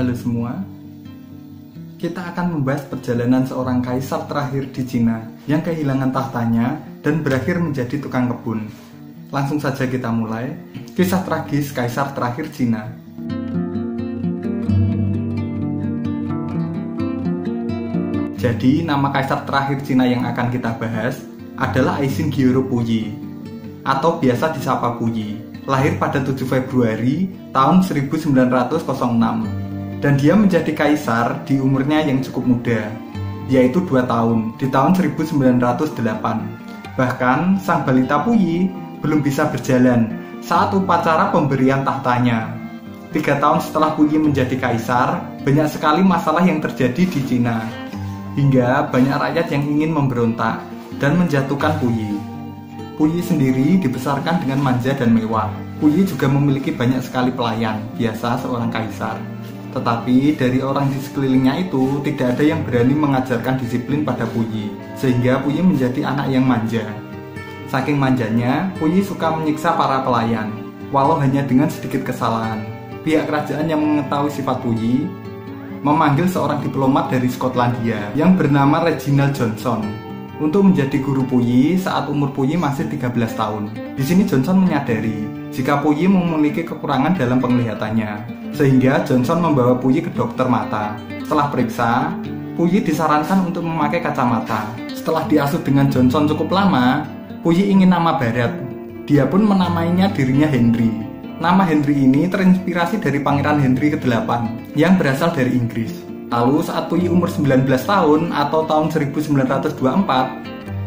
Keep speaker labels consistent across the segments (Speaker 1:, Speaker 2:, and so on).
Speaker 1: Halo semua, kita akan membahas perjalanan seorang kaisar terakhir di Cina yang kehilangan tahtanya dan berakhir menjadi tukang kebun. Langsung saja kita mulai, kisah tragis kaisar terakhir Cina. Jadi, nama kaisar terakhir Cina yang akan kita bahas adalah Aixin Gyoro Puyi, atau biasa disapa Puyi. Lahir pada 7 Februari tahun 1906, dan dia menjadi kaisar di umurnya yang cukup muda, yaitu 2 tahun, di tahun 1908. Bahkan, sang balita Puyi belum bisa berjalan saat upacara pemberian tahtanya. 3 tahun setelah Puyi menjadi kaisar, banyak sekali masalah yang terjadi di Cina, hingga banyak rakyat yang ingin memberontak dan menjatuhkan Puyi. Puyi sendiri dibesarkan dengan manja dan mewah. Puyi juga memiliki banyak sekali pelayan, biasa seorang kaisar. Tetapi dari orang di sekelilingnya itu tidak ada yang berani mengajarkan disiplin pada Puyi, sehingga Puyi menjadi anak yang manja. Saking manjanya, Puyi suka menyiksa para pelayan, walau hanya dengan sedikit kesalahan. Pihak kerajaan yang mengetahui sifat Puyi memanggil seorang diplomat dari Skotlandia yang bernama Reginald Johnson untuk menjadi guru Puyi saat umur Puyi masih 13 tahun. Di sini Johnson menyadari jika Puyi memiliki kekurangan dalam penglihatannya, sehingga Johnson membawa Puyi ke dokter mata. Setelah periksa, Puyi disarankan untuk memakai kacamata. Setelah diasuh dengan Johnson cukup lama, Puyi ingin nama barat. Dia pun menamainya dirinya Henry. Nama Henry ini terinspirasi dari Pangeran Henry ke-8 yang berasal dari Inggris. Lalu saat Puyi umur 19 tahun atau tahun 1924,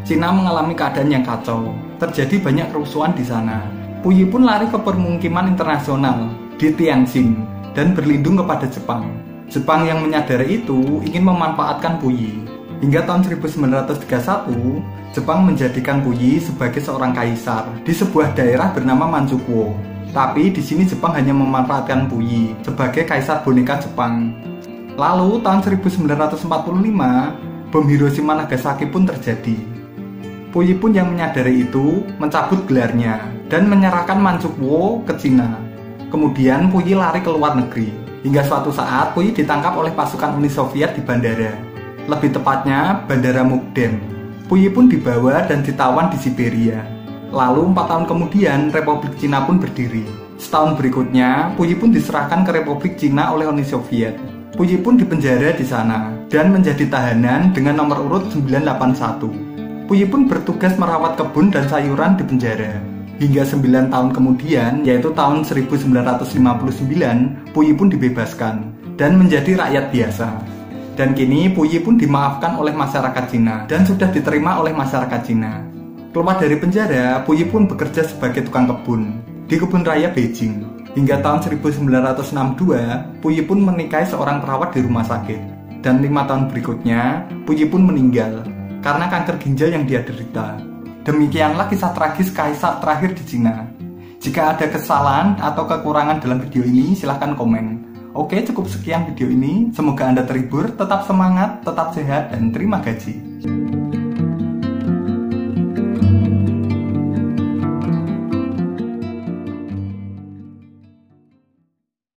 Speaker 1: Cina mengalami keadaan yang kacau. Terjadi banyak kerusuhan di sana. Puyi pun lari ke permukiman internasional di Tianjin dan berlindung kepada Jepang. Jepang yang menyadari itu ingin memanfaatkan Puyi. Hingga tahun 1931, Jepang menjadikan Puyi sebagai seorang kaisar di sebuah daerah bernama Manchukuo. Tapi di sini Jepang hanya memanfaatkan Puyi sebagai kaisar boneka Jepang. Lalu tahun 1945, bom Hiroshima Nagasaki pun terjadi. Puyi pun yang menyadari itu mencabut gelarnya dan menyerahkan Manchukuo ke Cina. Kemudian Puyi lari ke luar negeri. Hingga suatu saat Puyi ditangkap oleh pasukan Uni Soviet di bandara. Lebih tepatnya Bandara Mukden. Puyi pun dibawa dan ditawan di Siberia. Lalu 4 tahun kemudian Republik Cina pun berdiri. Setahun berikutnya Puyi pun diserahkan ke Republik Cina oleh Uni Soviet. Puyi pun dipenjara di sana dan menjadi tahanan dengan nomor urut 981. Puyi pun bertugas merawat kebun dan sayuran di penjara. Hingga 9 tahun kemudian, yaitu tahun 1959, Puyi pun dibebaskan dan menjadi rakyat biasa. Dan kini Puyi pun dimaafkan oleh masyarakat Cina dan sudah diterima oleh masyarakat Cina. Keluar dari penjara, Puyi pun bekerja sebagai tukang kebun di kebun raya Beijing. Hingga tahun 1962, Puyi pun menikahi seorang perawat di rumah sakit. Dan 5 tahun berikutnya, Puyi pun meninggal karena kanker ginjal yang dia derita. Demikianlah kisah tragis kaisar terakhir di Cina. Jika ada kesalahan atau kekurangan dalam video ini, silahkan komen. Oke, cukup sekian video ini. Semoga Anda terhibur, tetap semangat, tetap sehat, dan terima gaji.